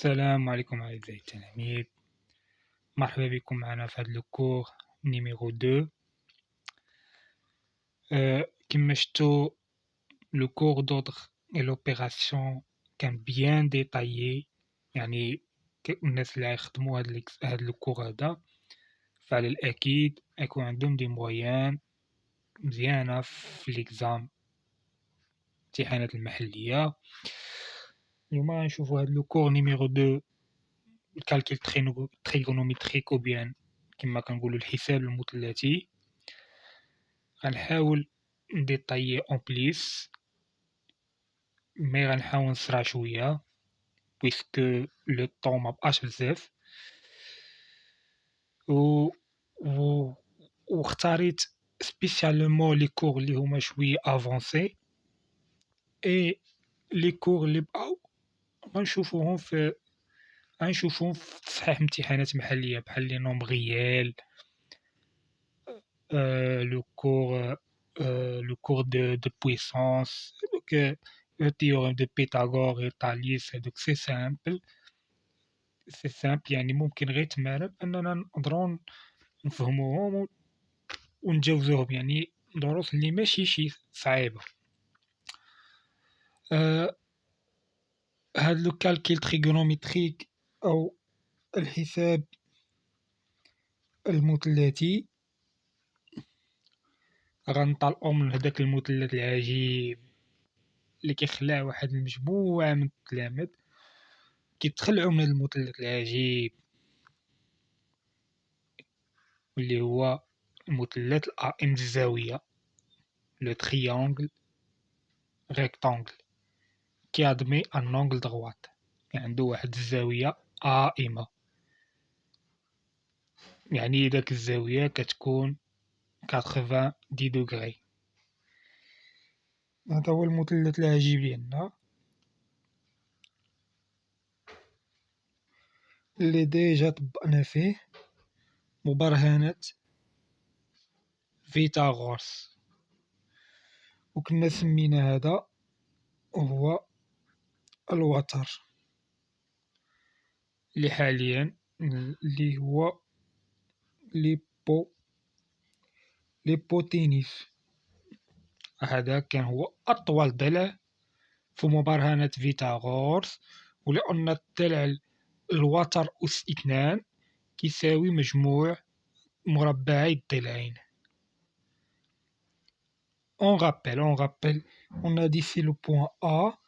السلام عليكم أعزائي التلاميذ، مرحبا بكم معنا في هذا الكور نيميرو 2. كما شفتوا لو كور دوردر اي لوبيراسيون كان بيان ديتايي، يعني الناس اللي غيخدموا هاد الكور هذا فعلى الأكيد يكون عندهم دي مويان مزيانة في ليكزام الامتحانات المحلية. اليوم غنشوفو هاد لو كور نيميرو 2 الكالكيل تريغونوميتريك، أو بيان كما كنقولو الحساب المثلثي. غنحاول نديطايي اون بليس، مي غنحاول نسرع شوية بويسكو لو طون مبقاش بزاف، و واختاريت سبيسيالمون لي كور لي هما شوية افونسي، اي لي كور لي بقاو غنشوفوهم في تصحيح امتحانات محلية بحال لي نومبغيال، le cours de puissance, donc le théorème de Pythagore et Thalès. Donc c'est simple يعني ممكن غير تمارا بأننا نقدرو نفهموهم ونجاوزوهم، يعني دروس اللي ماشي شي صعيبة. هاد لو كالكيل تريغونوميتريك أو الحساب المثلثي غنطلعو من هداك المثلث العجيب اللي كيخلع واحد المجموعة من التلاميذ كيتخلعو من هاد المثلث العجيب واللي هو مثلث الأئمة الزاوية، لو triangle rectangle qui admet un angle droit، يعني عندو واحد الزاوية قائمة، يعني داك الزاوية كتكون 90 دوغري. هذا هو المثلث العجيب ديالنا اللي ديجا طبقنا فيه مبرهنة فيثاغورس، وكنا سمينا هذا هو الوتر اللي حاليا اللي هو ليبوتينيس. هذا كان هو أطول ضلع في مبرهنة فيثاغورس، ولأن الضلع الوتر أس 2 كيساوي مجموع مربعي الضلعين. On rappelle on a dit c'est le point A،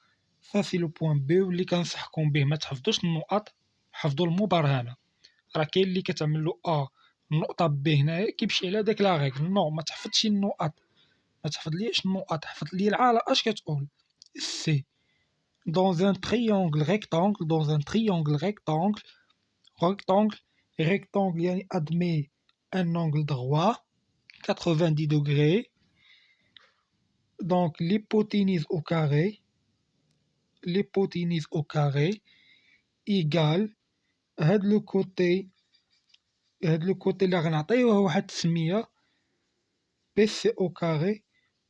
ça c'est le point B، واللي كنصحكم به ما تحفظوش النقط، حفظوا المبرهنة. راه كاين اللي كتعملو النقطة ب هنايا كيمشي على داك لا ريغل. نو، ما تحفظش النقط، ما تحفظليش النقط، حفظ لي العالة اش كتقول. سي dans un triangle rectangle، dans un triangle rectangle يعني admet un angle droit 90 degrés، donc l'hypoténuse au carré égale هاد لو كوتي اللي غنعطيوه واحد التسمية بي سي او كاري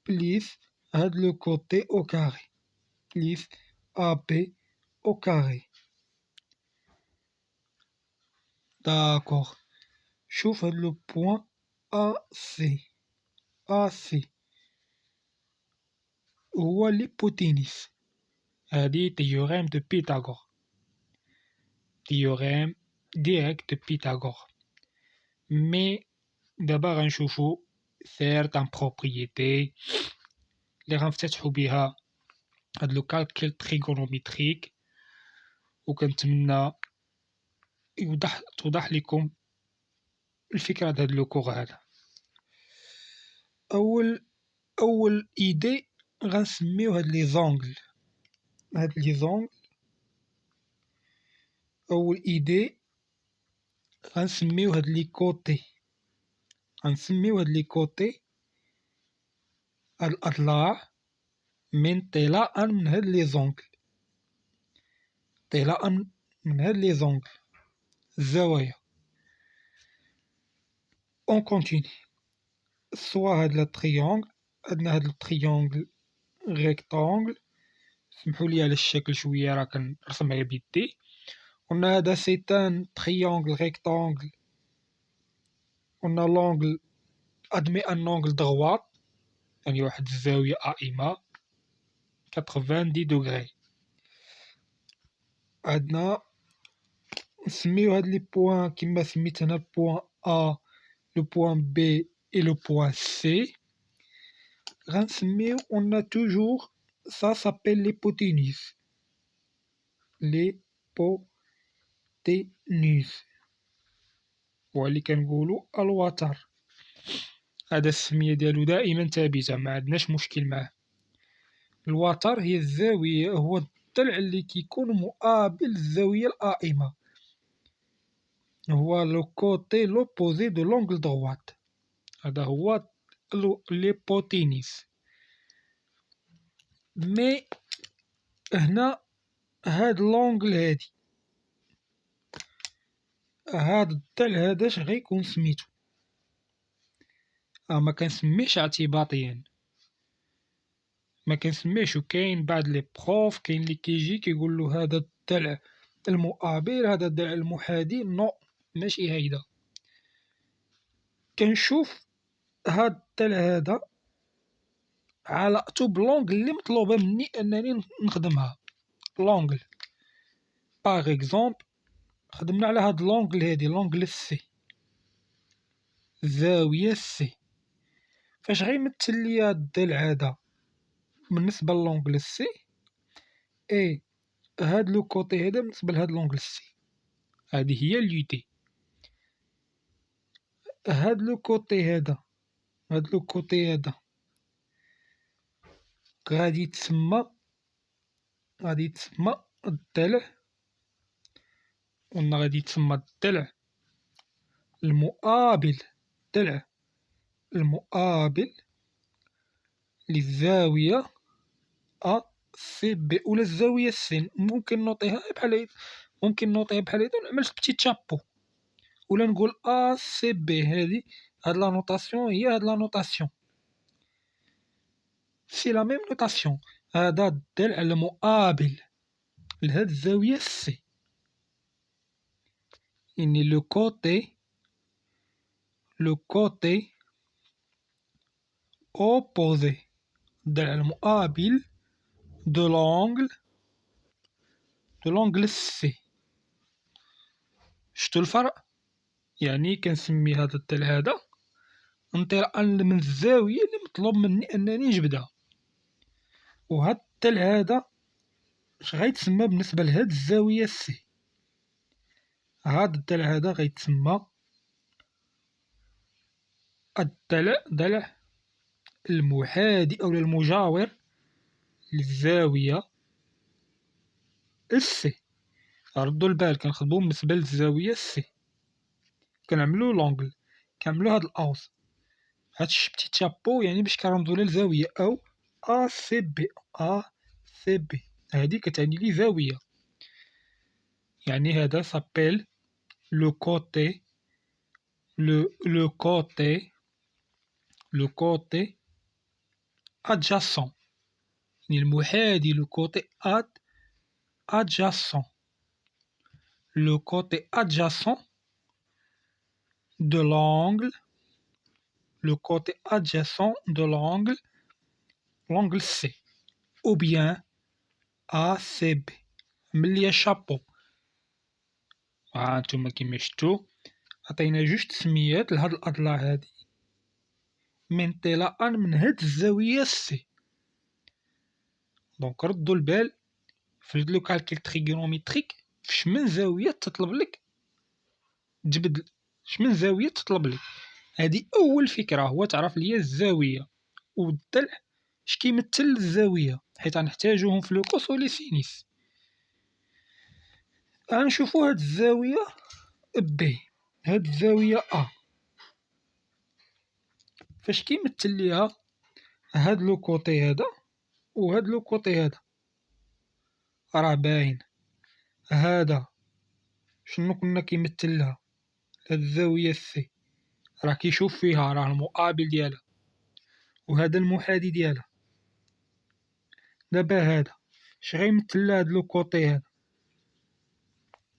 بليس هاد لو كوتي او كاري بليس ا بي او كاري. داكوغ، شوف هاد لو بوين ا سي هو ليبوتينيس. هادي تيوريم دو بيتاغور، تيوريم ديريكت دو بيتاغور. مي دابا غنشوفو سيرتان بروبريتي اللي غنفتتحو بها هاد لو كالكيل تريغونوميتريك، وكنتمنى توضح لكم الفكرة د هاد لو كور هذا. أول إيدي غنسميو هاد لي زونغل، أول إيدي غنسميو هاد لي كوتي، هاد الأضلاع من انطلاقا من هاد لي زونغل، الزوايا. اون كونتيني، سوا هاد التريونغل، عندنا هاد التريونغل ريكتونغل، سمحولي على الشكل شوية راه كنرسمها بيدي، قلنا هذا سيتان تريونغل ريكتانغل. قلنا لونغل ادمي ان اونغل دغوات، يعني واحد الزاوية قائمة 90 دوغري. عندنا نسميو هاد لي بوان كيما سميت هنا بوان A لو بوان B et لو بوان C. غنسميو on a toujours ça s'appelle l'hypoténuse. l'hypoténuse هو اللي كنقولو الوتر. هذا السمية ديالو دائما ثابتة، ما عندناش مشكل معاه. الوتر هي الزاوية، هو الضلع اللي كيكون مقابل الزاوية القائمة، هو لو كوتي لوبوزي دو لونغل دغوات. هذا هو ليبوتينيس. مي هنا هاد لونغل هادي، هاد الضلع هذا اش غيكون سميتو؟ ما كنسميهش اعتباطيا، ما كنسميهش. وكاين بعض لي بروف كاين اللي كيجي كيقولو هذا الضلع المقابل، هذا الضلع المحاذي. نو، ماشي هيدا. كنشوف هاد الضلع هذا علاقتو بلونغل اللي مطلوبة مني أنني نخدمها. لونغل باغ إكزومبل خدمنا على هاد لونغل هادي، لونغل سي، زاوية سي. فاش غيمثل ليا هاد الضلع هذا بالنسبة للونغل سي، إي هاد لو كوتي هذا بالنسبة لهاد لونغل سي، هادي هي ليوتي. هاد لو كوتي هذا، هاد لو كوتي هذا غادي يتسمى الضلع، قلنا غادي يتسمى الضلع المقابل، الضلع المقابل للزاوية أ سي بي ولا الزاوية سي. ممكن نوطيها بحال هيدا ونعمل بتيت شابو، ولا نقول أ سي بي. هاد لا نوطاسيون هي هاد لا نوطاسيون، سي لا ميم نوطاسيون. هذا الضلع المقابل لهاد الزاوية سي، يعني لو كوتي أوبوزي، الضلع المقابل دو لونغل سي. شتو الفرق؟ يعني كنسمي هذا الضلع هذا انطلاقا من الزاوية اللي مطلوب مني أنني نجبدها، وهاد الضلع هذا اش غيتسمى بالنسبة لهاد الزاوية سي؟ هاد الضلع هذا غيتسمى ضلع المحاذي أو المجاور للزاوية السي. ردوا البال، كنخدمو بالنسبة للزاوية سي، كنعملو لونغل، كنعملو هاد الأوس. هاد الشبتي تشابو يعني باش كنرمزو للزاوية أو أ سي بي. هادي كتعني لي زاوية، يعني هذا سابيل لو كوتي لو كوتي ادجاسون، يعني المحاذي، لو كوتي adjacent, le côté adjacent de l'angle, le côté adjacent de l'angle C, ou bien ACB. ملي شابو. هانتوما كيما شفتو عطينا جوج تسميات لهاد الأضلاع هادي من انطلاقا من هاد الزاوية سي. دونك ردوا البال في لو كالكيل تريغونوميتريك فشمن زاوية تطلب لك تجبد، شمن زاوية تطلب لك. هادي أول فكرة، هو تعرف ليا الزاوية والضلع اش كيمثل الزاوية، حيت غنحتاجوهم في لو كوس و لي سينيس. غنشوفو هاد الزاوية بي، هاد الزاوية أ، فاش كيمثل ليها هاد لو كوتي هذا وهاد لو كوتي هذا. راه باين هذا شنو كنا كيمثل لها؟ هاد الزاوية سي راه كيشوف فيها، راه المقابل ديالها، وهذا المحاذي ديالها. دابا هذا اش غيمثل لها هاد لو كوتي هذا؟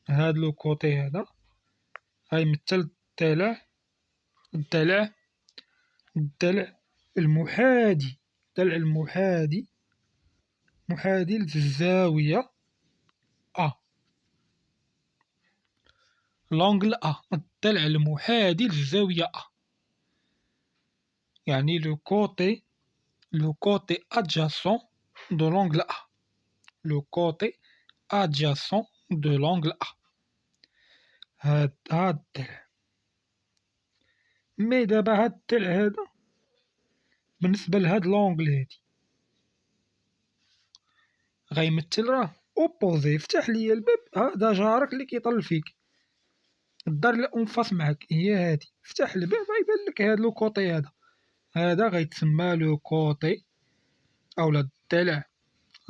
هاد لو كوطي هذا غيمثل الضلع الضلع المحادي، الضلع محادي للزاوية أ، لونغل أ، الضلع المحادي للزاوية أ، يعني لو كوتي adjacent de l'angle A، le côté adjacent de l'angle A. هاد الضلع، مي دابا هاد الضلع هذا بالنسبة لهاد لونغل هادي غيمثل راه أوبوزي، فتح ليا الباب هذا جارك اللي كيطل فيك، الدار اللي أونفاس معاك هي هادي، فتح الباب غيبان لك هاد لو كوطي هذا غيتسمى لو كوطي أولا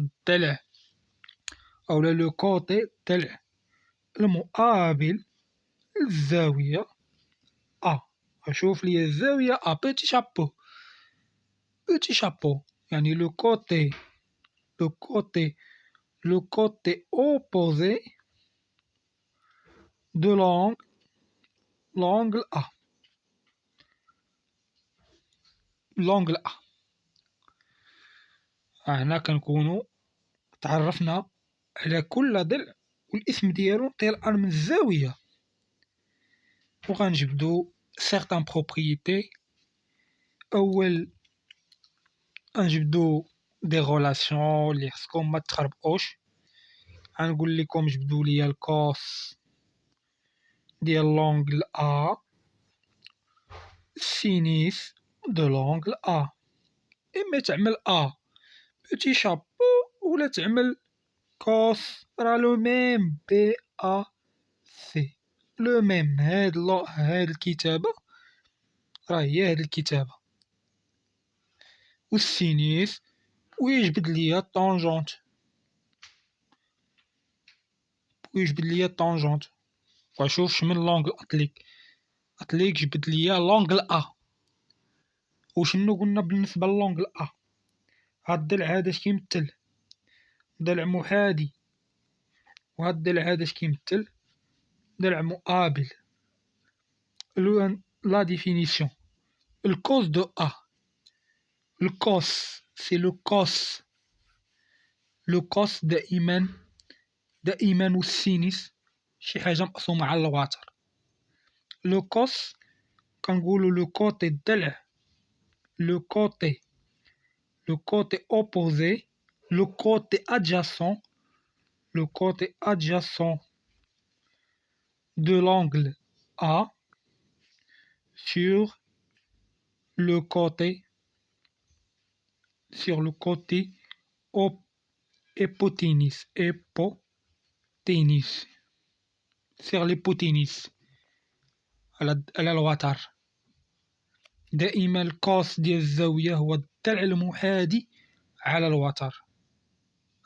الضلع أولا لو كوطي الضلع المقابل للزاوية أ. شوف ليا الزاوية أ، بوتي شابو يعني le côté opposé de l'angle A. l'angle A. هنا كنكونو تعرفنا على كل ضلع والاسم ديالو انطلاقا من الزاوية، وغنجبدو certaines propriétés. أول غنجبدو دي غولاسيون لي خصكم متخربقوش، غنقول لكم جبدو ليا الكوس ديال لونغل A، سينيس دو لونغل A، إما تعمل A بوتي شابو ولا تعمل كوس، راه لو ميم بي أ سي، لو ميم. هاد الكتابة راه هي هاد الكتابة، والسينيس ويجبد ليا الطونجونت، وشوف شمن لونغل أطليك جبد ليا لونغل أ. وشنو قلنا بالنسبة للونغل أ؟ هاد الضلع هذا اش كيمثل؟ ضلع محادي، وهاد الضلع هذا اش كيمثل؟ ضلع مقابل. لا ديفينيسيون، الكوس دو أ، الكوس سي لو كوس دائما والسينيس شي حاجة مقسومة على الوتر. لو كوس كنقولو لو كوتي الضلع، لو كوتي opposé، le côté adjacent de l'angle A sur le côté hypoténuse sur l'hypoténuse على الوتر. دائما الكوس ديال الزاوية هو الضلع المحادي على الوتر،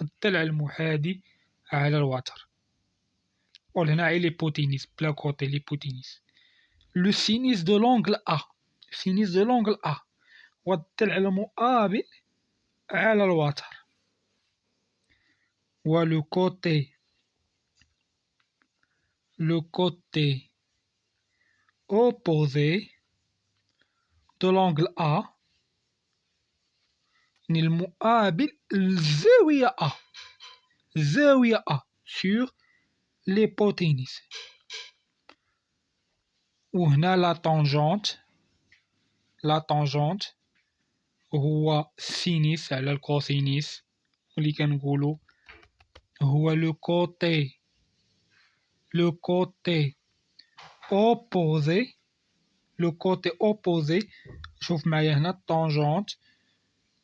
الضلع المحادي على الوتر. ولهنا عي ليبوتينيس بلا كوتي ليبوتينيس. لو سينيس دو لونغل أ، سينيس دو لونغل أ هو الضلع المقابل على الوتر. ولو كوتي opposé de l'angle A يعني المقابل للزاوية أ، زاوية أ sur l'hypoténuse. وهنا لا طونجونت هو السينيس على الكوسينيس، واللي كنقولو هو لو كوتي اوبوزي. شوف معايا هنا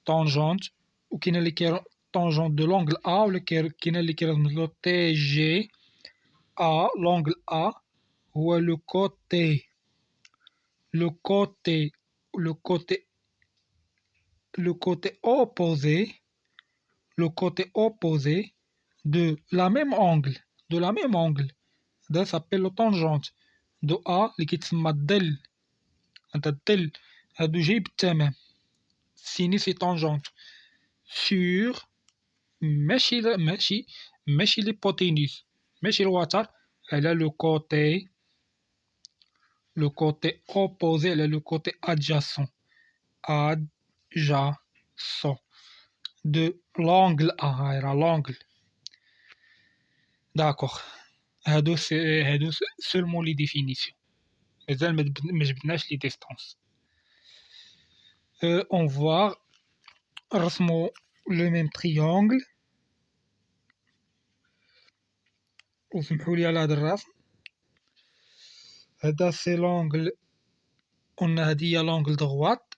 طونجونت وكاين اللي طونجونت دو لونغل أ، ولا كاين اللي كيرمزلو تي جي أ. لونغل أ هو لو كوتي opposé de la même angle ده s'appelle طونجونت دو أ اللي كيتسمى الظل. هذا الظل هادو جاي بالتمام، سينيس طونجونت سور ماشي ليبوتينيس، ماشي الوتر، elle a le côté opposé, elle a le côté adjacent adjacent de l'angle A. elle l'angle. D'accord. هادو seulement les définitions. مازال ما جبدناش les distances. On voit نرسمو le même triangle. وسمحوا لي على هذا الرسم. هذا سي لونغل، قلنا هادي هي لونغل دغوات.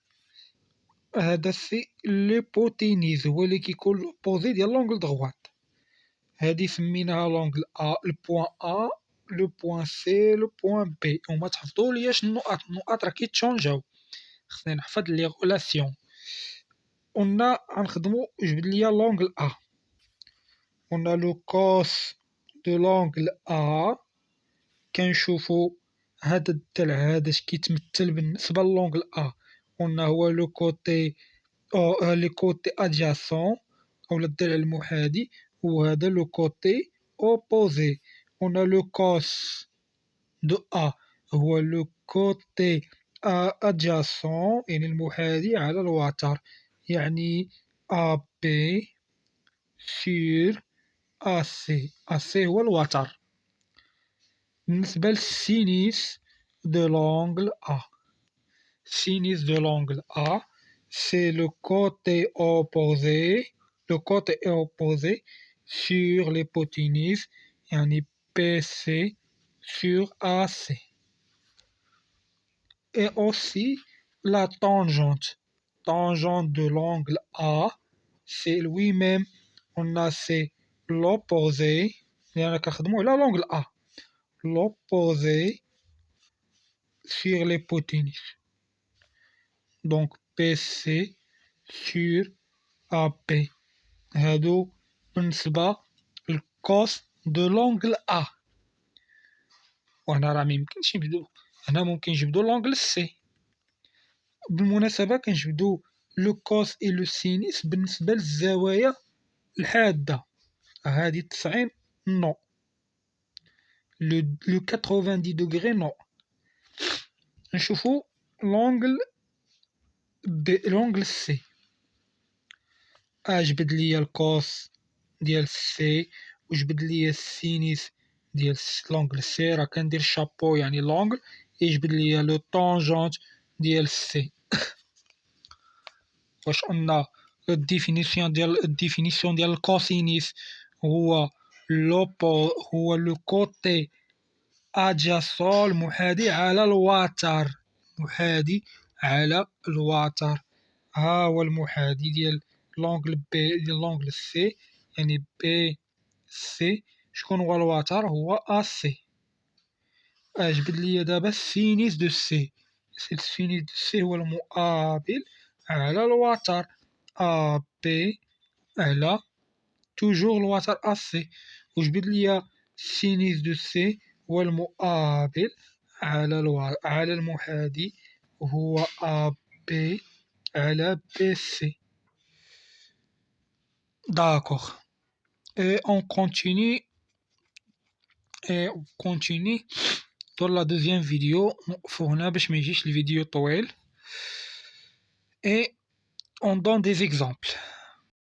هذا سي ليبوتينيز، هو اللي كيكون لوبوزي ديال لونغل دغوات. هادي سميناها لونغل ا، البوان ا، لو بوان سي، لو بوان بي. وما تحفظولياش النقاط راه كيتشونجاو، خصني نحفظ لي غولاسيون. قلنا غنخدمو جبد ليا لونغل ا. قلنا لو كوس دو لونغل ا، كنشوفو هاد الضلع هذا اش كيتمثل بالنسبة للونغل ا. قلنا هو لو كوتي لي كوتي ادجاسون اولا الضلع المحاذي، وهذا لو كوتي اوبوزي. قلنا لو كوس دو ا هو لو كوتي ادجاسون يعني المحاذي على الوتر، يعني ا بي سور ا سي. ا سي هو الوتر. بالنسبة للسينيس دو لونغل ا، sinus de l'angle A, c'est le côté opposé sur l'hypoténuse, yani PC sur AC. Et aussi la tangente de l'angle A, c'est lui-même, on a c'est l'opposé, l'angle A, l'opposé sur l'hypoténuse. Donc PC sur AP. هادو بالنسبة للكوس دو لونغل A. وهنا راه ميمكنش نبدو، هنا ممكن نجبدو لونغل سي. بالمناسبة كنجبدو لو كوس اي لو سينيس بالنسبة للزوايا الحادة. هادي 90 نو، لو 90 دوغري نو. نشوفو لونغل سي. جبد ليا الكوس ديال سي، وجبد ليا السينيس ديال لونغل سي. راه كندير شابو يعني لونغل، يجبد ليا لو طونجونت ديال سي. واش قلنا الديفينيسيون ديال الكوسينيس هو لو كوتي ادجاسون المحاذي على الوتر، محاذي على الوتر. ها هو المحاذي ديال لونغل بي ديال لونغل سي، يعني بي سي. شكون هو الوتر؟ هو ا سي. جبد ليا دابا السينيس دو سي. السينيس دو سي هو المقابل على الوتر ا بي على توجور الوتر ا سي. وجبد ليا السينيس دو سي هو المقابل على المحاذي هو ا بي على بي سي. D'accord. Et on continue dans la deuxième vidéo. فهنا باش ما يجيش الفيديو طويل. Et on donne des exemples.